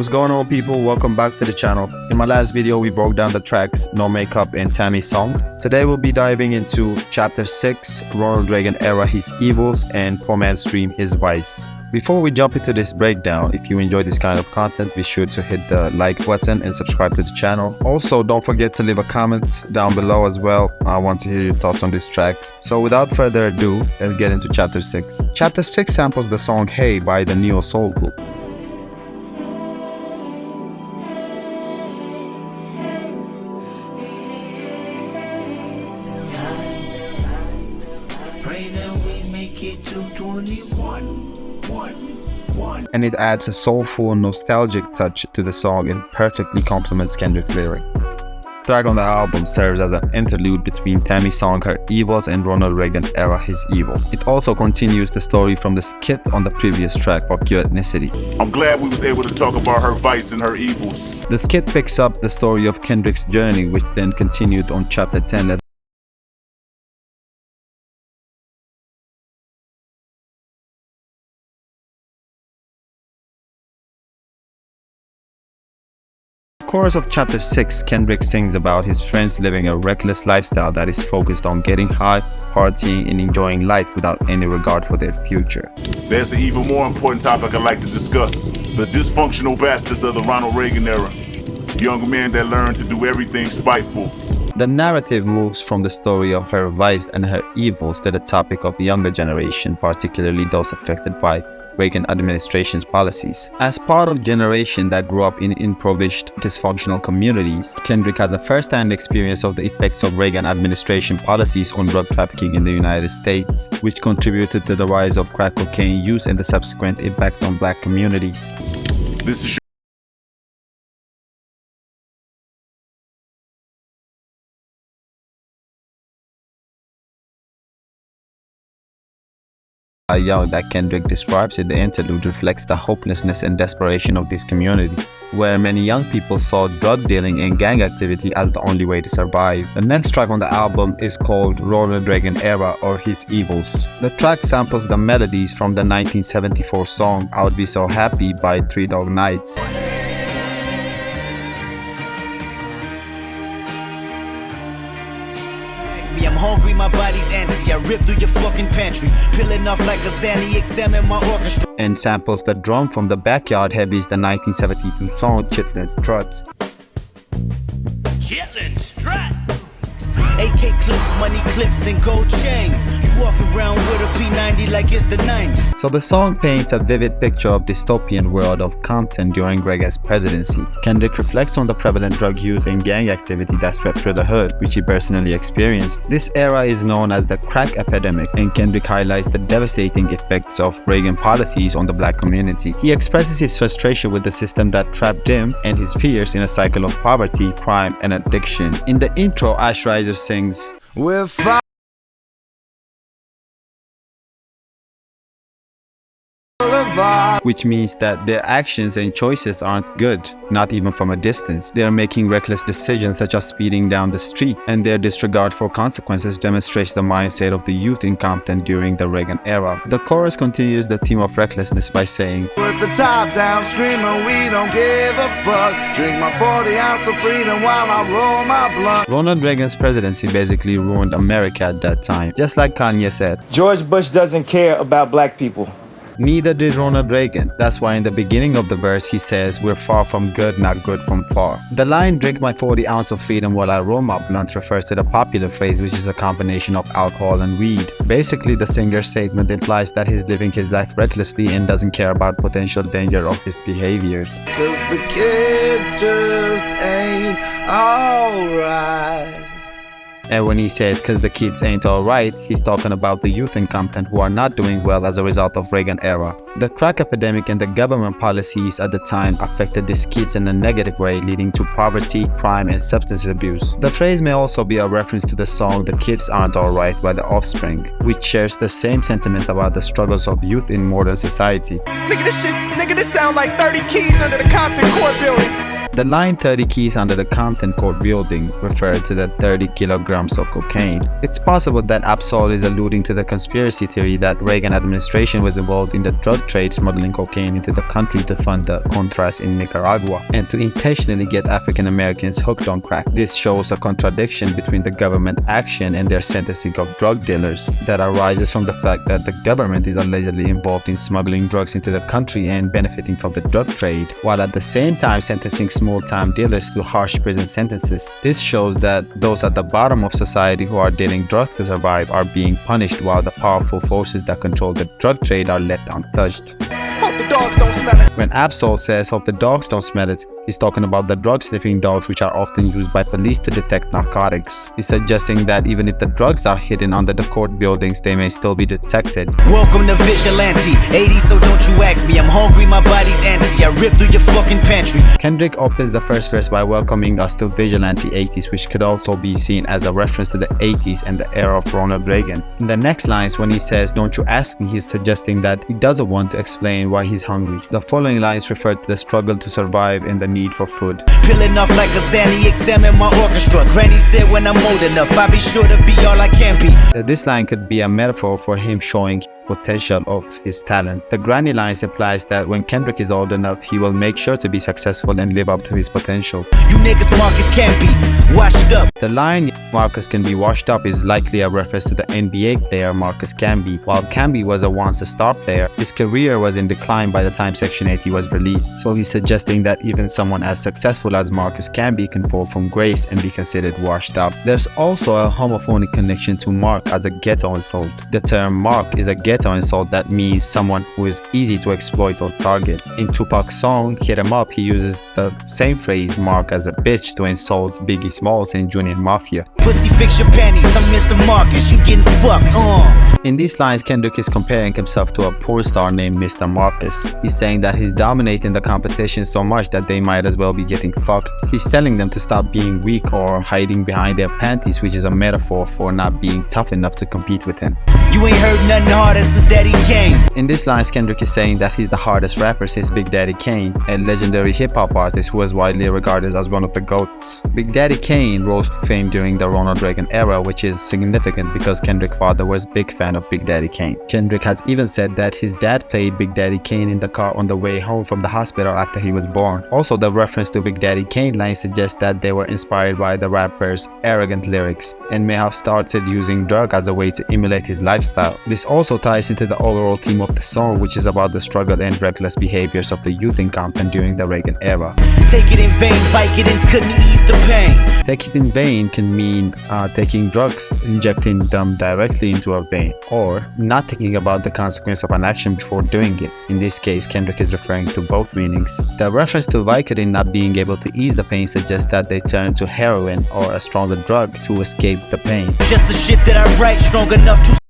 What's going on, people? Welcome back to the channel. In my last video, we broke down the tracks No Makeup and Tammy's song. Today we'll be diving into Chapter 6, Ronald Reagan Era, His Evils, and Poor Man's Dream, His Vice. Before we jump into this breakdown, if you enjoy this kind of content, be sure to hit the like button and subscribe to the channel. Also, don't forget to leave a comment down below as well. I want to hear your thoughts on these tracks. So without further ado, let's get into Chapter 6. Chapter 6 samples the song Hey by the Neo Soul Group. And it adds a soulful, nostalgic touch to the song and perfectly complements Kendrick's lyric. The track on the album serves as an interlude between Tammy's song Her Evils and Ronald Reagan Era His Evil. It also continues the story from the skit on the previous track, Fuck Your Ethnicity. I'm glad we was able to talk about her vice and her evils. The skit picks up the story of Kendrick's journey, which then continued on Chapter 10. Chorus of Chapter 6, Kendrick sings about his friends living a reckless lifestyle that is focused on getting high, partying, and enjoying life without any regard for their future. There's an even more important topic I'd like to discuss: the dysfunctional bastards of the Ronald Reagan era. Young men that learn to do everything spiteful. The narrative moves from the story of her vice and her evils to the topic of the younger generation, particularly those affected by Reagan administration's policies. As part of a generation that grew up in impoverished, dysfunctional communities, Kendrick has a first-hand experience of the effects of Reagan administration policies on drug trafficking in the United States, which contributed to the rise of crack cocaine use and the subsequent impact on black communities. This is young that Kendrick describes in the interlude reflects the hopelessness and desperation of this community, where many young people saw drug dealing and gang activity as the only way to survive. The next track on the album is called Ronald Reagan Era or His Evils. The track samples the melodies from the 1974 song I Would Be So Happy by Three Dog Nights. I'm hungry, my body's antsy. I rip through your fucking pantry, peeling off like a Zanny, examine my orchestra. And samples the drum from the Backyard Heavies, the 1972 song Chitlin Strut. Chitlin Strut. AK clips, money clips, and gold chains. You walk around with a P90 like it's the 90s. So the song paints a vivid picture of dystopian world of Compton during Reagan's presidency. Kendrick reflects on the prevalent drug use and gang activity that swept through the hood, which he personally experienced. This era is known as the crack epidemic, and Kendrick highlights the devastating effects of Reagan policies on the black community. He expresses his frustration with the system that trapped him and his peers in a cycle of poverty, crime, and addiction. In the intro, Ash Riser sings, "We're fine." Which means that their actions and choices aren't good, not even from a distance. They are making reckless decisions such as speeding down the street, and their disregard for consequences demonstrates the mindset of the youth in Compton during the Reagan era. The chorus continues the theme of recklessness by saying, "With the top down screaming, we don't give a fuck. Drink my 40 ounce of freedom while I roll my blunt." Ronald Reagan's presidency basically ruined America at that time. Just like Kanye said, George Bush doesn't care about black people. neither did Ronald Reagan. That's why in the beginning of the verse he says, "We're far from good, not good from far." The line, "Drink my 40 ounce of freedom while I roll my blunt," refers to the popular phrase, which is a combination of alcohol and weed. Basically, the singer's statement implies that he's living his life recklessly and doesn't care about potential danger of his behaviors. "'Cause the kids just ain't alright." And when he says "cause the kids ain't alright," he's talking about the youth in Compton who are not doing well as a result of Reagan era. The crack epidemic and the government policies at the time affected these kids in a negative way, leading to poverty, crime, and substance abuse. The phrase may also be a reference to the song "The Kids Aren't Alright" by The Offspring, which shares the same sentiment about the struggles of youth in modern society. Look at this shit, nigga, this sound like 30 keys under the Compton court building. The line 30 keys under the Compton court building referred to the 30 kilograms of cocaine. It's possible that Absol is alluding to the conspiracy theory that Reagan administration was involved in the drug trade, smuggling cocaine into the country to fund the Contras in Nicaragua and to intentionally get African Americans hooked on crack. This shows a contradiction between the government action and their sentencing of drug dealers that arises from the fact that the government is allegedly involved in smuggling drugs into the country and benefiting from the drug trade, while at the same time sentencing small-time dealers to harsh prison sentences. This shows that those at the bottom of society who are dealing drugs to survive are being punished, while the powerful forces that control the drug trade are left untouched. Hope the dogs don't smell it. When Absol says hope the dogs don't smell it, he's talking about the drug-sniffing dogs which are often used by police to detect narcotics. He's suggesting that even if the drugs are hidden under the court buildings, they may still be detected. Welcome to Vigilante 80, so don't you ask me. I'm hungry, my body's antsy. I rip through your fucking pantry. Kendrick opens the first verse by welcoming us to Vigilante 80s, which could also be seen as a reference to the 80s and the era of Ronald Reagan. In the next lines, when he says don't you ask me, he's suggesting that he doesn't want to explain why he's hungry. The following lines refer to the struggle to survive and the need for food. Peeling off like a Zanny, examine my orchestra. Granny said when I'm old enough, I'll be sure to be all I can be. This line could be a metaphor for him showing potential of his talent. The granny line implies that when Kendrick is old enough, he will make sure to be successful and live up to his potential. You niggas Marcus can't be washed up. The line Marcus can be washed up is likely a reference to the NBA player Marcus Camby. While Camby was once a star player, his career was in decline by the time Section 80 was released. So he's suggesting that even someone as successful as Marcus Camby can fall from grace and be considered washed up. There's also a homophonic connection to Mark as a ghetto insult. The term Mark is a ghetto insult that means someone who is easy to exploit or target. In Tupac's song Hit 'Em Up, he uses the same phrase Mark as a bitch to insult Biggie Smalls and Junior Mafia. Pussy fix your panties, I'm Mr. Marcus, you getting fucked, In these lines, Kendrick is comparing himself to a porn star named Mr. Marcus. He's saying that he's dominating the competition so much that they might as well be getting fucked. He's telling them to stop being weak or hiding behind their panties, which is a metaphor for not being tough enough to compete with him. You ain't heard nothing harder since Daddy Kane. In these lines, Kendrick is saying that he's the hardest rapper since Big Daddy Kane, a legendary hip-hop artist who was widely regarded as one of the GOATs. Big Daddy Kane rose to fame during the Ronald Reagan era, which is significant because Kendrick's father was a big fan of Big Daddy Kane. Kendrick has even said that his dad played Big Daddy Kane in the car on the way home from the hospital after he was born. Also, the reference to Big Daddy Kane line suggests that they were inspired by the rapper's arrogant lyrics and may have started using drugs as a way to emulate his lifestyle. This also ties into the overall theme of the song, which is about the struggle and reckless behaviors of the youth in Compton during the Reagan era. Take it in vain, Vicodins couldn't ease the pain. Take it in vain can mean taking drugs, injecting them directly into a vein, or not thinking about the consequence of an action before doing it. In this case, Kendrick is referring to both meanings. The reference to Vicodin not being able to ease the pain suggests that they turn to heroin or a stronger drug to escape the pain. Just the shit that I write strong enough to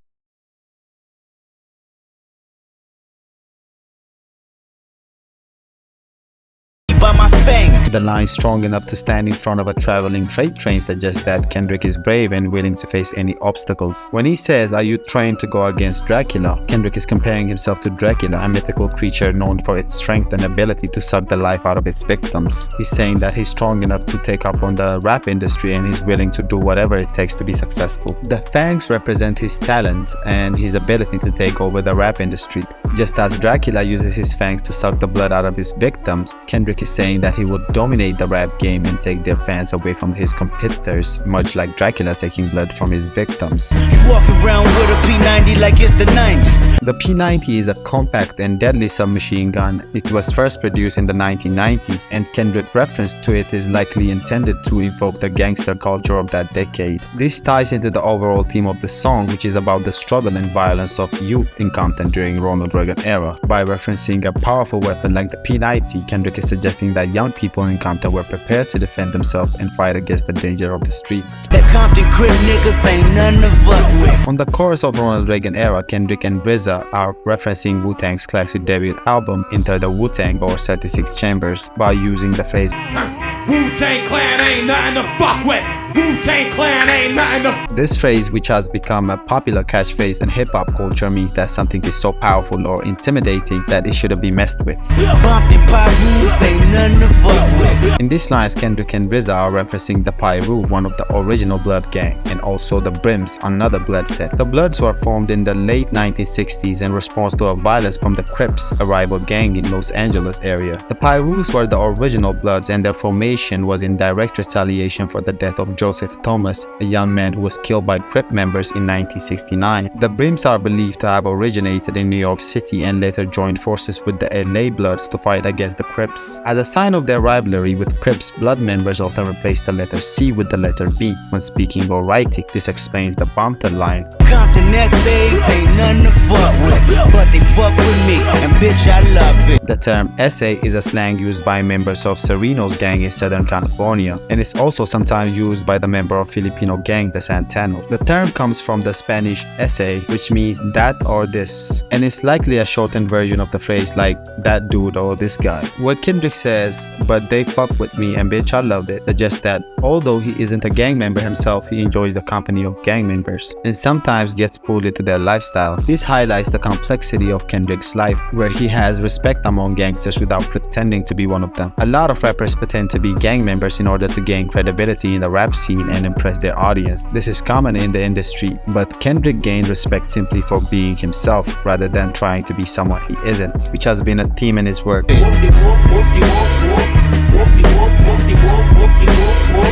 by my fang. The line strong enough to stand in front of a traveling freight train suggests that Kendrick is brave and willing to face any obstacles. When he says, "Are you trained to go against Dracula?" Kendrick is comparing himself to Dracula, a mythical creature known for its strength and ability to suck the life out of its victims. He's saying that he's strong enough to take up on the rap industry and he's willing to do whatever it takes to be successful. The fangs represent his talent and his ability to take over the rap industry. Just as Dracula uses his fangs to suck the blood out of his victims, Kendrick is saying that he would dominate the rap game and take their fans away from his competitors, much like Dracula taking blood from his victims. You walking around with a P90 like it's the 90s. The P90 is a compact and deadly submachine gun. It was first produced in the 1990s, and Kendrick's reference to it is likely intended to evoke the gangster culture of that decade. This ties into the overall theme of the song, which is about the struggle and violence of youth in Compton during Ronald Reagan era. By referencing a powerful weapon like the P90, Kendrick is suggesting that young people in Compton were prepared to defend themselves and fight against the danger of the streets. That Compton crib niggas ain't none of us with. On the chorus of Ronald Reagan era, Kendrick and RZA are referencing Wu-Tang's classic debut album Enter the Wu-Tang or 36 Chambers by using the phrase Wu-Tang Clan ain't nothing to fuck with. Wu-Tang Clan ain't nothing to... This phrase, which has become a popular catchphrase in hip-hop culture, means that something is so powerful or intimidating that it shouldn't be messed with. Bumped in Pyroos, ain't nothing to fuck with. In these lines, Kendrick and RZA are referencing the Pyro, one of the original Blood gang, and also the Brims, another Blood set. The Bloods were formed in the late 1960s in response to a violence from the Crips, a rival gang in Los Angeles area. The Pyros were the original Bloods, and their formation was in direct retaliation for the death of Joseph Thomas, a young man who was killed by Crip members in 1969. The Brims are believed to have originated in New York City and later joined forces with the LA Bloods to fight against the Crips. As a sign of their rivalry with Crips, Blood members often replace the letter C with the letter B when speaking or writing. This explains the Compton line. Compton essays ain't nothing to fuck with, but they fuck with me, and bitch I love it. The term essay is a slang used by members of Sereno's gang in Southern California, and is also sometimes used by the member of Filipino gang, the Santanos. The term comes from the Spanish essay, which means that or this, and is likely a shortened version of the phrase like that dude or this guy. What Kendrick says, but they fuck with me and bitch I love it, suggests that although he isn't a gang member himself, he enjoys the company of gang members and sometimes gets pulled into their lifestyle. This highlights the complexity of Kendrick's life, where he has respect among gangsters without pretending to be one of them. A lot of rappers pretend to be gang members in order to gain credibility in the rap scene and impress their audience. This is common in the industry, but Kendrick gained respect simply for being himself rather than trying to be someone he isn't, which has been a theme in his work.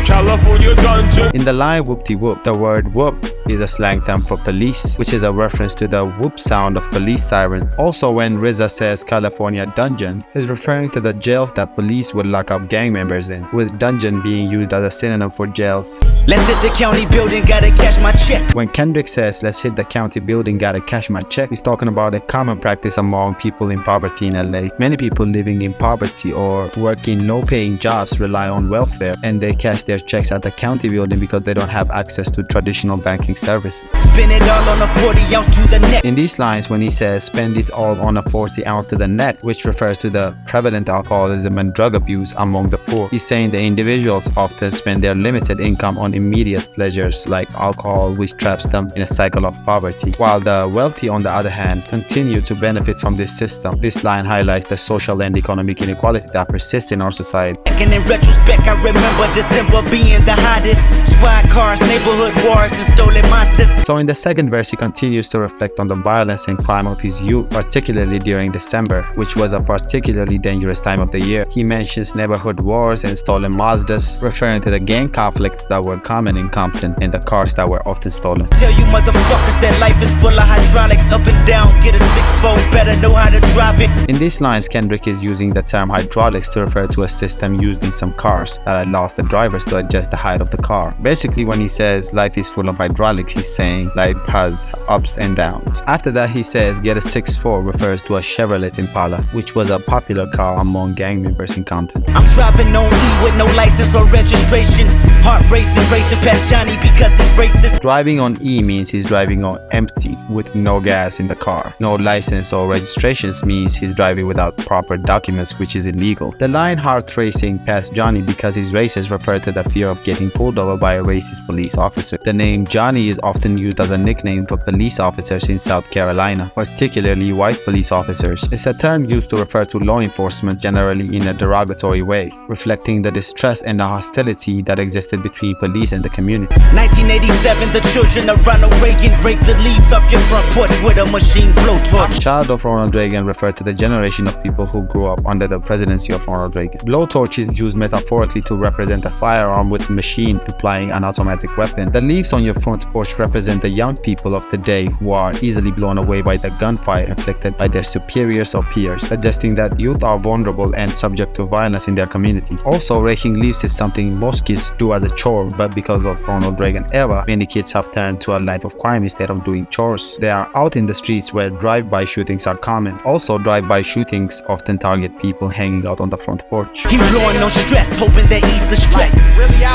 California dungeon. In the line whoop-de-whoop, the word whoop is a slang term for police, which is a reference to the whoop sound of police sirens. Also, when RZA says California dungeon, he's referring to the jails that police would lock up gang members in, with dungeon being used as a synonym for jails. Let's hit the county building, gotta cash my check. When Kendrick says, let's hit the county building, gotta cash my check, he's talking about a common practice among people in poverty in LA. Many people living in poverty or working low-paying jobs rely on welfare, and they cash their checks at the county building because they don't have access to traditional banking services. Spin it all on a 40 ounce to the neck. In these lines, when he says spend it all on a 40 ounce to the neck, which refers to the prevalent alcoholism and drug abuse among the poor, he's saying the individuals often spend their limited income on immediate pleasures like alcohol, which traps them in a cycle of poverty, while the wealthy, on the other hand, continue to benefit from this system. This line highlights the social and economic inequality that persists in our society. And in retrospect, I remember December being the hottest. Squad cars, neighborhood wars, and stolen monsters. So in the second verse, he continues to reflect on the violence and crime of his youth, particularly during December, which was a particularly dangerous time of the year. He mentions neighborhood wars and stolen Mazdas, referring to the gang conflicts that were common in Compton and the cars that were often stolen. Tell you motherfuckers that life is full of hydraulics, up and down, get a 6-4, better know how to drive it. In these lines, Kendrick is using the term hydraulics to refer to a system used in some cars that allows the drivers to adjust the height of the car. Basically, when he says life is full of hydraulics, he's saying life has ups and downs. After that, he says get a 6'4" refers to a Chevrolet Impala, which was a popular car among gang members in Compton. I'm driving on E with no license or registration. Heart racing, racing past Johnny because he's racist. Driving on E means he's driving on empty with no gas in the car. No license or registrations means he's driving without proper documents, which is illegal. The line heart racing past Johnny because he's racist refer to the fear of getting pulled over by a racist police officer. The name Johnny is often used as a nickname for police officers in South Carolina, particularly white police officers. It's a term used to refer to law enforcement generally in a derogatory way, reflecting the distrust and the hostility that existed between police and the community. 1987, the children of Ronald Reagan raped the leaves off your front porch with a machine blowtorch. Child of Ronald Reagan referred to the generation of people who grew up under the presidency of Ronald Reagan. Blowtorch is used metaphorically to represent a firearm with a machine implying an automatic weapon. The leaves on your front porch represent the young people of the day who are easily blown away by the gunfire inflicted by their superiors or peers, suggesting that youth are vulnerable and subject to violence in their community. Also, raking leaves is something most kids do as a chore, but because of Ronald Reagan era, many kids have turned to a life of crime instead of doing chores. They are out in the streets where drive-by shootings are common. Also, drive-by shootings often target people hanging out on the front porch. He blowing on no stress, hoping that ease the stress.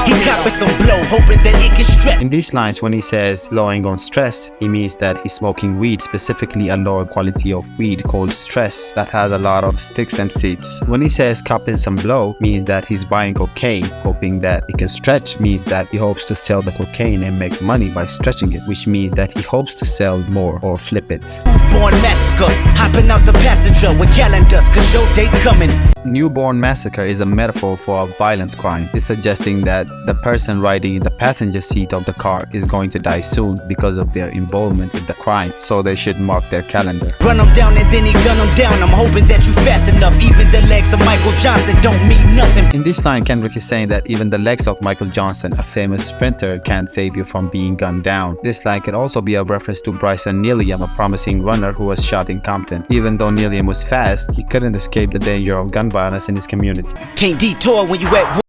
He copping some blow, hoping that it can stretch. In these lines, when he says lowering on stress, he means that he's smoking weed, specifically a lower quality of weed called stress that has a lot of sticks and seeds. When he says copping some blow, means that he's buying cocaine, hoping that it can stretch, means that he hopes to sell the cocaine and make money by stretching it, which means that he hopes to sell more or flip it. Newborn massacre, hopping out the passenger with calendars, cause your day coming. Newborn massacre is a metaphor for a violent crime. It's suggesting that the person riding in the passenger seat of the car is going to die soon because of their involvement with the crime, so they should mark their calendar. Run them down and then he gun them down. I'm hoping that you fast enough. Even the legs of Michael Johnson don't mean nothing. In this line, Kendrick is saying that even the legs of Michael Johnson, a famous sprinter, can't save you from being gunned down. This line could also be a reference to Bryson Nealium, a promising runner who was shot in Compton. Even though Nealium was fast, he couldn't escape the danger of gun violence in his community. Can't detour when you at war.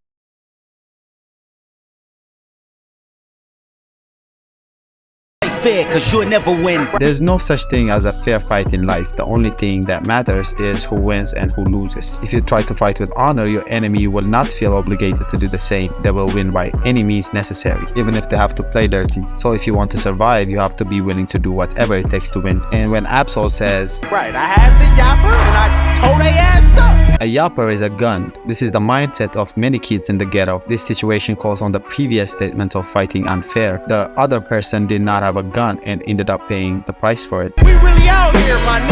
Fair, cause you'll never win. There's no such thing as a fair fight in life. The only thing that matters is who wins and who loses. If you try to fight with honor, your enemy will not feel obligated to do the same. They will win by any means necessary, even if they have to play dirty. So if you want to survive, you have to be willing to do whatever it takes to win. And when Absol says, Right, I had the yapper and I told they ass up. a yapper is a gun, this is the mindset of many kids in the ghetto. This situation calls on the previous statement of fighting unfair. The other person did not have a gun and ended up paying the price for it. We really out here, my nigga.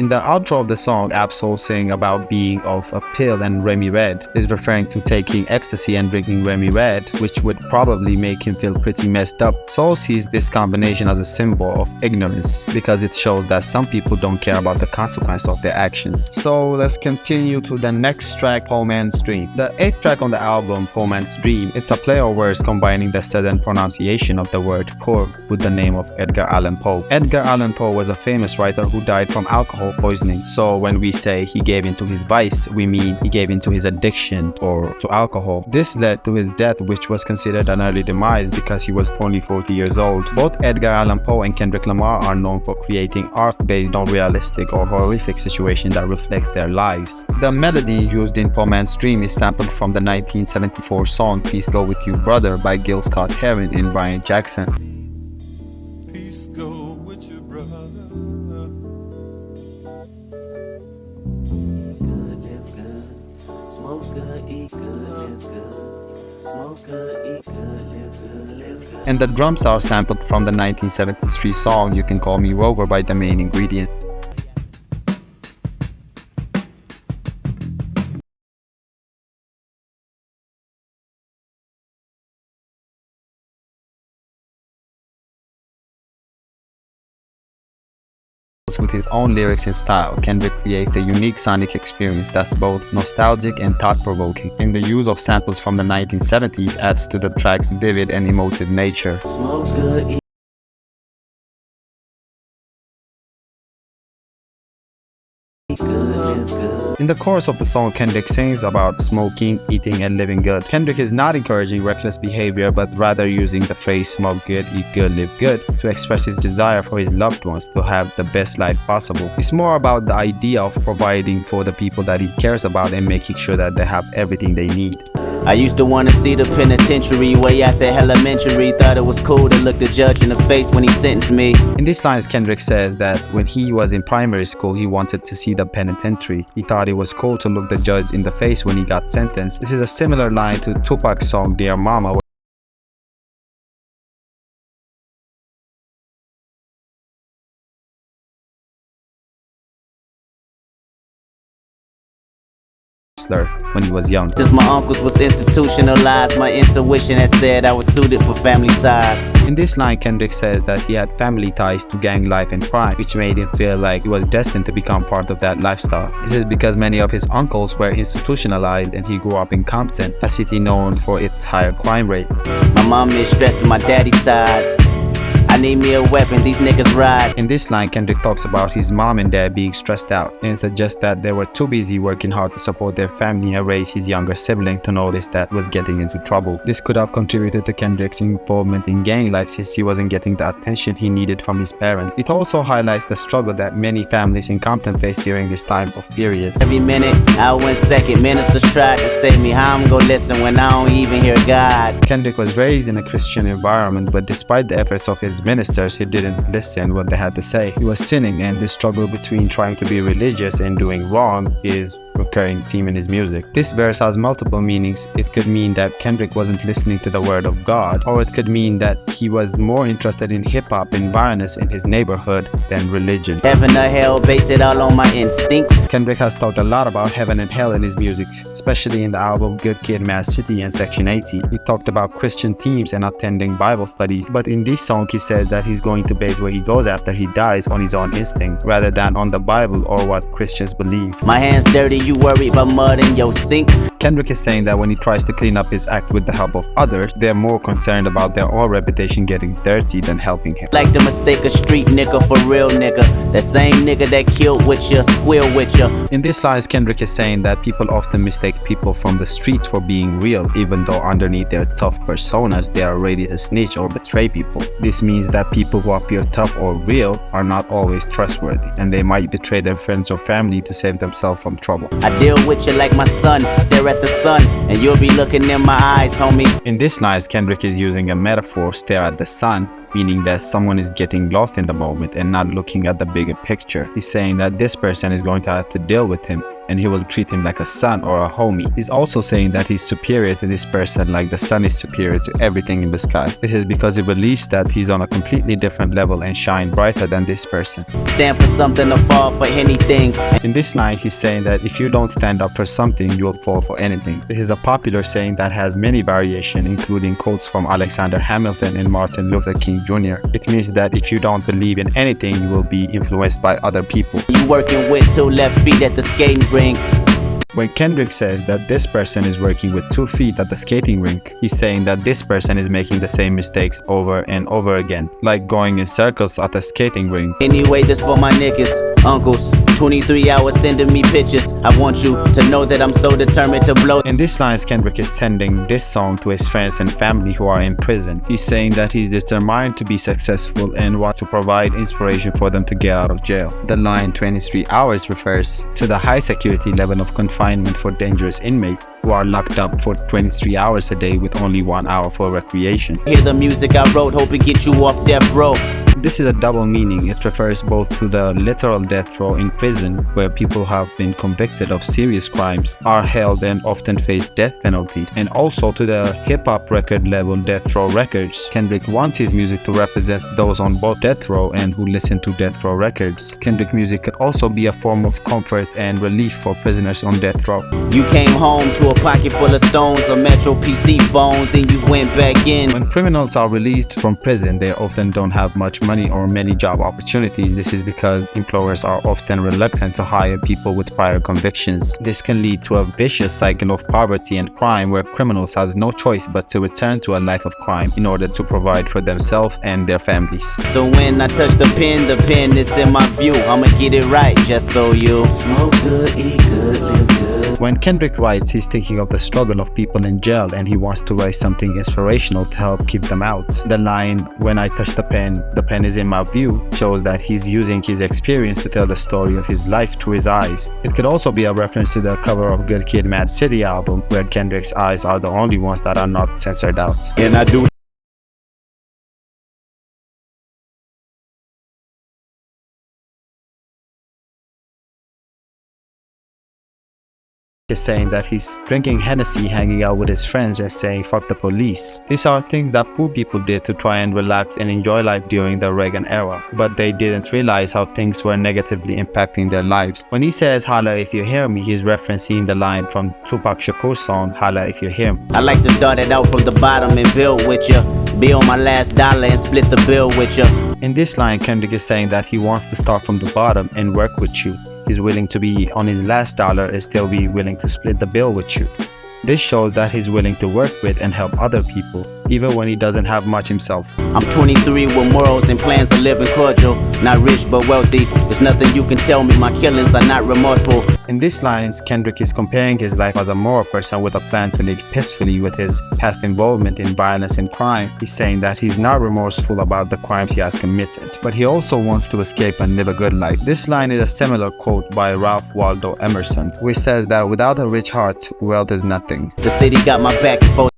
In the outro of the song, Absol sing about being off a pill and Remy Red is referring to taking ecstasy and drinking Remy Red, which would probably make him feel pretty messed up. Soul sees this combination as a symbol of ignorance because it shows that some people don't care about the consequence of their actions. So let's continue to the next track, Poor Man's Dream. The 8th track on the album, Poor Man's Dream, it's a play of words combining the southern pronunciation of the word poor with the name of Edgar Allan Poe. Edgar Allan Poe was a famous writer who died from alcohol poisoning. So when we say he gave into his vice, we mean he gave into his addiction or to alcohol. This led to his death, which was considered an early demise because he was only 40 years old. Both Edgar Allan Poe and Kendrick Lamar are known for creating art based on realistic or horrific situations that reflect their lives. The melody used in Poor Man's Dream is sampled from the 1974 song Peace Go With You Brother by Gil Scott-Heron and Brian Jackson. Peace go with your brother. Good, live good. Smoke good, eat good, live good. Smoke good, eat good, live good, live good. And the drums are sampled from the 1973 song You Can Call Me Rover by The Main Ingredient. With his own lyrics and style, Kendrick creates a unique sonic experience that's both nostalgic and thought-provoking, and the use of samples from the 1970s adds to the track's vivid and emotive nature. Smoke good, eat good, live good. In the chorus of the song, Kendrick sings about smoking, eating, and living good. Kendrick is not encouraging reckless behavior, but rather using the phrase smoke good, eat good, live good to express his desire for his loved ones to have the best life possible. It's more about the idea of providing for the people that he cares about and making sure that they have everything they need. I used to want to see the penitentiary way after elementary. Thought it was cool to look the judge in the face when he sentenced me. In these lines, Kendrick says that when he was in primary school, he wanted to see the penitentiary. He thought it was cool to look the judge in the face when he got sentenced. This is a similar line to Tupac's song Dear Mama, when he was young. Since my uncles was institutionalized, my intuition had said I was suited for family size. In this line, Kendrick says that he had family ties to gang life and crime, which made him feel like he was destined to become part of that lifestyle. This is because many of his uncles were institutionalized and he grew up in Compton, a city known for its higher crime rate. My mom is stressing my daddy side. I need me a weapon, these niggas ride. In this line, Kendrick talks about his mom and dad being stressed out and suggests that they were too busy working hard to support their family and raise his younger sibling to notice that was getting into trouble. This could have contributed to Kendrick's involvement in gang life since he wasn't getting the attention he needed from his parents. It also highlights the struggle that many families in Compton face during this time of period. Every minute, hour and second, ministers tried to save me. How I'm gonna listen when I don't even hear God? Kendrick was raised in a Christian environment, but despite the efforts of his ministers, he didn't listen what they had to say. He was sinning, and this struggle between trying to be religious and doing wrong is recurring theme in his music. This verse has multiple meanings. It could mean that Kendrick wasn't listening to the word of God, or it could mean that he was more interested in hip-hop and violence in his neighborhood than religion. Heaven or hell, base it all on my instincts. Kendrick has talked a lot about heaven and hell in his music, especially in the album Good Kid, Mad City and Section 80. He talked about Christian themes and attending Bible studies, but in this song he says that he's going to base where he goes after he dies on his own instinct, rather than on the Bible or what Christians believe. My hands dirty, you worry about mud in your sink. Kendrick is saying that when he tries to clean up his act with the help of others, they're more concerned about their own reputation getting dirty than helping him. Like to mistake a street nigga for real nigga. That same nigga that killed with ya, squeal with ya. In this line, Kendrick is saying that people often mistake people from the streets for being real, even though underneath their tough personas, they are ready to snitch or betray people. This means that people who appear tough or real are not always trustworthy, and they might betray their friends or family to save themselves from trouble. I deal with you like my son, stare at the sun, and you'll be looking in my eyes, homie. In this line, Kendrick is using a metaphor, stare at the sun, meaning that someone is getting lost in the moment and not looking at the bigger picture. He's saying that this person is going to have to deal with him, and he will treat him like a son or a homie. He's also saying that he's superior to this person like the sun is superior to everything in the sky. This is because he believes that he's on a completely different level and shine brighter than this person. Stand for something or fall for anything. In this line, he's saying that if you don't stand up for something, you will fall for anything. This is a popular saying that has many variations, including quotes from Alexander Hamilton and Martin Luther King Jr. It means that if you don't believe in anything, you will be influenced by other people. You working with 2 left feet at the skating rink. When Kendrick says that this person is working with 2 feet at the skating rink, he's saying that this person is making the same mistakes over and over again, like going in circles at a skating rink. Anyway, this for my niggas, uncles, 23 hours sending me pictures. I want you to know that I'm so determined to blow. In this line, Kendrick is sending this song to his friends and family who are in prison. He's saying that he's determined to be successful and wants to provide inspiration for them to get out of jail. The line 23 hours refers to the high security level of confinement for dangerous inmates who are locked up for 23 hours a day with only 1 hour for recreation. Hear the music I wrote, hope it gets you off death row. This is a double meaning. It refers both to the literal death row in prison, where people have been convicted of serious crimes, are held and often face death penalties, and also to the hip-hop record level death row records. Kendrick wants his music to represent those on both death row and who listen to death row records. Kendrick music could also be a form of comfort and relief for prisoners on death row. You came home to a pocket full of stones, a Metro PC phone, then you went back in. When criminals are released from prison, they often don't have much money or many job opportunities. This is because employers are often reluctant to hire people with prior convictions. This can lead to a vicious cycle of poverty and crime where criminals have no choice but to return to a life of crime in order to provide for themselves and their families. So when I touch the pen is in my view. I'ma get it right just so you smoke good, eat good, live good. When Kendrick writes, he's thinking of the struggle of people in jail and he wants to write something inspirational to help keep them out. The line, "When I touch the pen is in my view," shows that he's using his experience to tell the story of his life through his eyes. It could also be a reference to the cover of Good Kid, Mad City album, where Kendrick's eyes are the only ones that are not censored out. And I do is saying that he's drinking Hennessy, hanging out with his friends and saying fuck the police. These are things that poor people did to try and relax and enjoy life during the Reagan era, but they didn't realize how things were negatively impacting their lives. When he says holla if you hear me, he's referencing the line from Tupac Shakur's song Holla If You Hear Me. I like to start it out from the bottom and build with ya. Be on my last dollar and split the bill with ya. In this line, Kendrick is saying that he wants to start from the bottom and work with you. He's willing to be on his last dollar and still be willing to split the bill with you. This shows that he's willing to work with and help other people. even when he doesn't have much himself. I'm 23 with morals and plans to live in cordial. Not rich but wealthy. There's nothing you can tell me. My killings are not remorseful. In these lines, Kendrick is comparing his life as a moral person with a plan to live peacefully with his past involvement in violence and crime. He's saying that he's not remorseful about the crimes he has committed, but he also wants to escape and live a good life. This line is a similar quote by Ralph Waldo Emerson, which says that without a rich heart, wealth is nothing. The city got my back for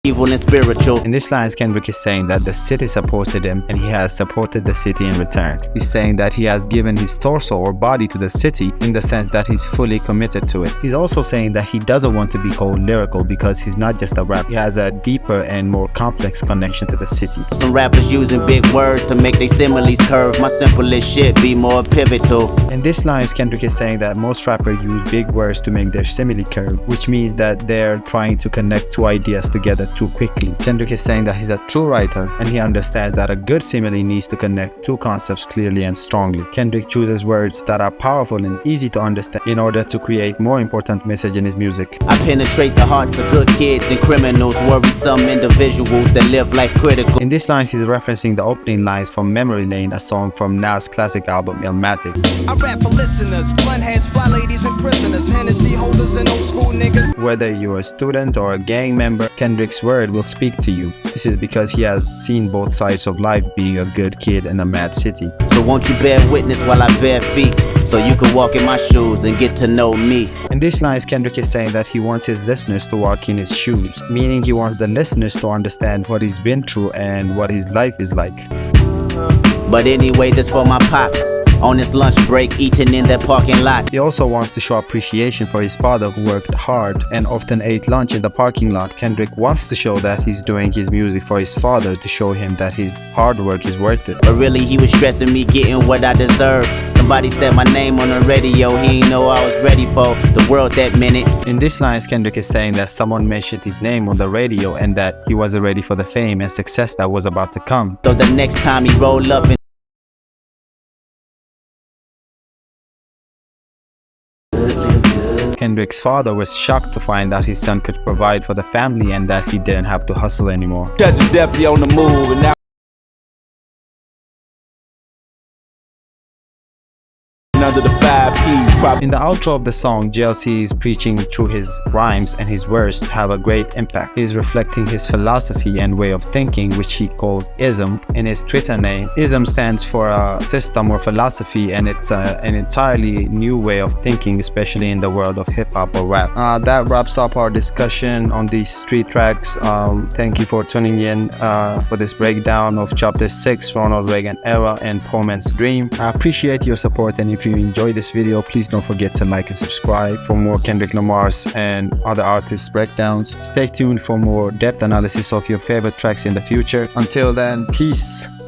evil and spiritual. In this line, Kendrick is saying that the city supported him and he has supported the city in return. He's saying that he has given his torso or body to the city in the sense that he's fully committed to it. He's also saying that he doesn't want to be called lyrical because he's not just a rapper. He has a deeper and more complex connection to the city. Some rappers using big words to make their similes curve. My simplest shit be more pivotal. In this line, Kendrick is saying that most rappers use big words to make their simile curve, which means that they're trying to connect two ideas together too quickly. Kendrick is saying that he's a true writer and he understands that a good simile needs to connect two concepts clearly and strongly. Kendrick chooses words that are powerful and easy to understand in order to create more important message in his music. I penetrate the hearts of good kids and criminals, worrisome individuals that live life critical. In this line, he's referencing the opening lines from Memory Lane, a song from Nas' classic album Illmatic. I rap for listeners, blunt heads, fly ladies and prisoners, Hennessy holders and old school niggas. Whether you're a student or a gang member, Kendrick's word will speak to you. This is because he has seen both sides of life, being a good kid in a mad city. So won't you bear witness while I bear feet, so you can walk in my shoes and get to know me. In these lines, Kendrick is saying that he wants his listeners to walk in his shoes, meaning he wants the listeners to understand what he's been through and what his life is like. But anyway, this for my pops. On his lunch break, eating in their parking lot. He also wants to show appreciation for his father who worked hard and often ate lunch in the parking lot. Kendrick wants to show that he's doing his music for his father to show him that his hard work is worth it. But really he was stressing me getting what I deserve. Somebody said my name on the radio, he ain't know I was ready for the world that minute. In this line, Kendrick is saying that someone mentioned his name on the radio and that he wasn't ready for the fame and success that was about to come. So the next time he roll up and Kendrick's father was shocked to find that his son could provide for the family and that he didn't have to hustle anymore. Judge is definitely on the move, and now under the 5 P's. In the outro of the song, JLC is preaching through his rhymes and his words to have a great impact. He is reflecting his philosophy and way of thinking, which he calls ISM in his Twitter name. ISM stands for a system or philosophy, and it's an entirely new way of thinking, especially in the world of hip-hop or rap. That wraps up our discussion on these street tracks. Thank you for tuning in for this breakdown of Chapter 6, Ronald Reagan Era and Poor Man's Dream. I appreciate your support, and if you enjoyed this video, please don't forget to like and subscribe for more Kendrick Lamar's and other artists breakdowns. Stay tuned for more depth analysis of your favorite tracks in the future. Until then, peace.